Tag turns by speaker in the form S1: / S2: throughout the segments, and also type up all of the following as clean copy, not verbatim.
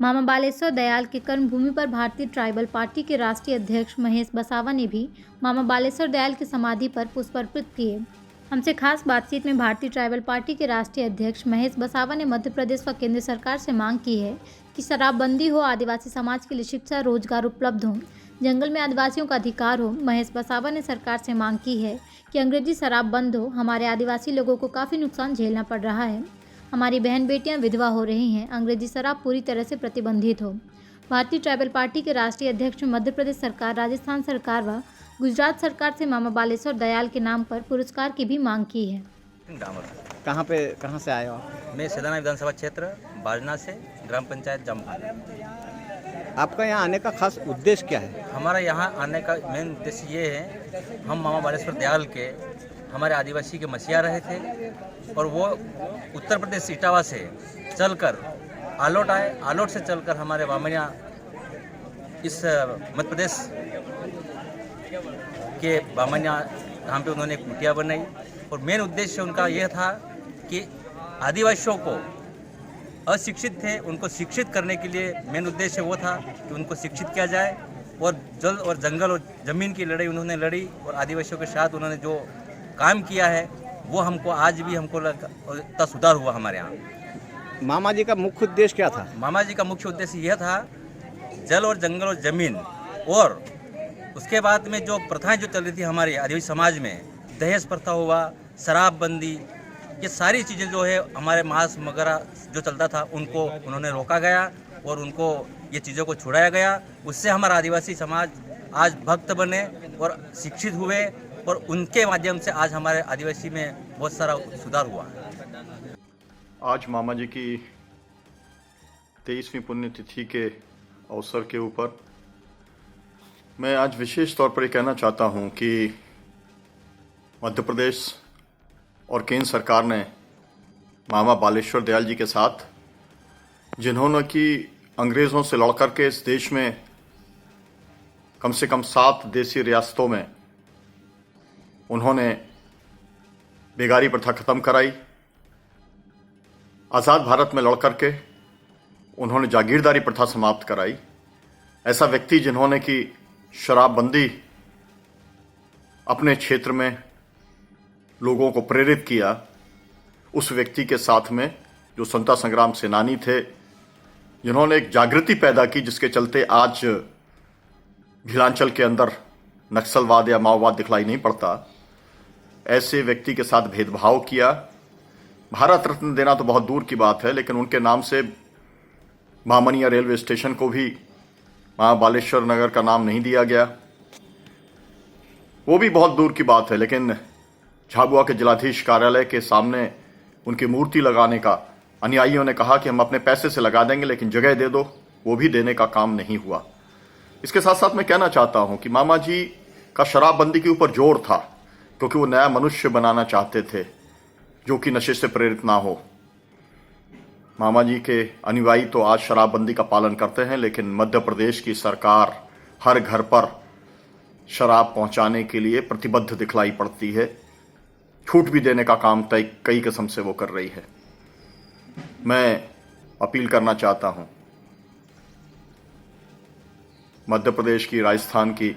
S1: मामा बालेश्वर दयाल के कर्मभूमि पर भारतीय ट्राइबल पार्टी के राष्ट्रीय अध्यक्ष महेश बसावा ने भी मामा बालेश्वर दयाल की समाधि पर पुष्प अर्पित किए। हमसे खास बातचीत में भारतीय ट्राइबल पार्टी के राष्ट्रीय अध्यक्ष महेश बसावा ने मध्य प्रदेश व केंद्र सरकार से मांग की है कि शराबबंदी हो, आदिवासी समाज के लिए शिक्षा रोजगार उपलब्ध हो, जंगल में आदिवासियों का अधिकार हो। महेश बसावा ने सरकार से मांग की है कि अंग्रेजी शराब बंद हो। हमारे आदिवासी लोगों को काफ़ी नुकसान झेलना पड़ रहा है। हमारी बहन बेटियां विधवा हो रही हैं। अंग्रेजी शराब पूरी तरह से प्रतिबंधित हो। भारतीय ट्राइबल पार्टी के राष्ट्रीय अध्यक्ष मध्य प्रदेश सरकार, राजस्थान सरकार व गुजरात सरकार से मामा बालेश्वर दयाल के नाम पर पुरस्कार की भी मांग की है।
S2: कहाँ से आए हो आप?
S3: मैं सदाना विधानसभा क्षेत्र बाजना से, ग्राम पंचायत जमपाल।
S2: आपका यहाँ आने का खास उद्देश्य क्या है?
S3: हमारा यहाँ आने का मेन उद्देश्य ये है, हम मामा बालेश्वर दयाल के हमारे आदिवासी के मसीहा रहे थे और वो उत्तर प्रदेश इटावा से चलकर आलोट आए। आलोट से चलकर हमारे बामनिया इस मध्य प्रदेश के बामनिया धाम पे उन्होंने एक कुटिया बनाई और मेन उद्देश्य उनका यह था कि आदिवासियों को अशिक्षित थे उनको शिक्षित करने के लिए मेन उद्देश्य वो था कि उनको शिक्षित किया जाए। और जल और जंगल और ज़मीन की लड़ाई उन्होंने लड़ी और आदिवासियों के साथ उन्होंने जो काम किया है वो हमको आज भी हमको लगता सुधार हुआ हमारे यहाँ।
S2: मामा जी का मुख्य उद्देश्य क्या था?
S3: मामा जी का मुख्य उद्देश्य यह था जल और जंगल और ज़मीन, और उसके बाद में जो प्रथाएं जो चल रही थी हमारे आदिवासी समाज में, दहेज प्रथा हुआ, शराबबंदी, ये सारी चीज़ें जो है हमारे मांस वगैरह जो चलता था उनको उन्होंने रोका गया और उनको ये चीज़ों को छुड़ाया गया। उससे हमारा आदिवासी समाज आज भक्त बने और शिक्षित हुए और उनके माध्यम से आज हमारे आदिवासी में बहुत सारा सुधार हुआ।
S4: आज मामा जी की 23वीं पुण्यतिथि के अवसर के ऊपर मैं आज विशेष तौर पर ये कहना चाहता हूँ कि मध्य प्रदेश और केंद्र सरकार ने मामा बालेश्वर दयाल जी के साथ, जिन्होंने कि अंग्रेज़ों से लड़कर के इस देश में कम से कम 7 देशी रियासतों में उन्होंने बेगारी प्रथा ख़त्म कराई, आज़ाद भारत में लड़कर के उन्होंने जागीरदारी प्रथा समाप्त कराई। ऐसा व्यक्ति जिन्होंने कि शराबबंदी अपने क्षेत्र में लोगों को प्रेरित किया, उस व्यक्ति के साथ में जो स्वतंत्रता संग्राम सेनानी थे, जिन्होंने एक जागृति पैदा की जिसके चलते आज भीलांचल के अंदर नक्सलवाद या माओवाद दिखलाई नहीं पड़ता, ऐसे व्यक्ति के साथ भेदभाव किया। भारत रत्न देना तो बहुत दूर की बात है, लेकिन उनके नाम से बामनिया रेलवे स्टेशन को भी मामा बालेश्वर नगर का नाम नहीं दिया गया, वो भी बहुत दूर की बात है। लेकिन झाबुआ के जिलाधीश कार्यालय के सामने उनकी मूर्ति लगाने का अनुयायियों ने कहा कि हम अपने पैसे से लगा देंगे लेकिन जगह दे दो, वो भी देने का काम नहीं हुआ। इसके साथ साथ मैं कहना चाहता हूं कि मामा जी का शराबबंदी के ऊपर जोर था, क्योंकि वो नया मनुष्य बनाना चाहते थे जो कि नशे से प्रेरित ना हो। मामा जी के अनुयायी तो आज शराबबंदी का पालन करते हैं, लेकिन मध्य प्रदेश की सरकार हर घर पर शराब पहुंचाने के लिए प्रतिबद्ध दिखलाई पड़ती है। छूट भी देने का काम कई किस्म से वो कर रही है। मैं अपील करना चाहता हूं मध्य प्रदेश की, राजस्थान की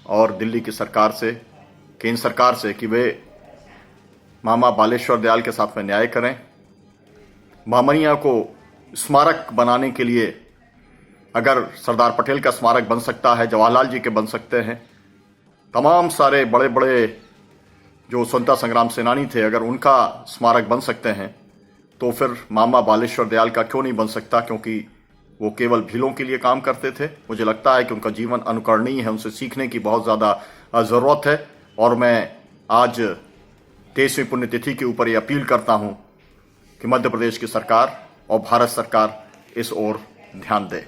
S4: और दिल्ली की सरकार से, केंद्र सरकार से कि वे मामा बालेश्वर दयाल के साथ में न्याय करें। बामनिया को स्मारक बनाने के लिए अगर सरदार पटेल का स्मारक बन सकता है, जवाहरलाल जी के बन सकते हैं, तमाम सारे बड़े बड़े जो स्वतंत्रता संग्राम सेनानी थे, अगर उनका स्मारक बन सकते हैं तो फिर मामा बालेश्वर दयाल का क्यों नहीं बन सकता? क्योंकि वो केवल भीलों के लिए काम करते थे। मुझे लगता है कि उनका जीवन अनुकरणीय है, उनसे सीखने की बहुत ज़्यादा ज़रूरत है। और मैं आज 23वीं पुण्यतिथि के ऊपर ये अपील करता हूँ कि मध्य प्रदेश की सरकार और भारत सरकार इस ओर ध्यान दे।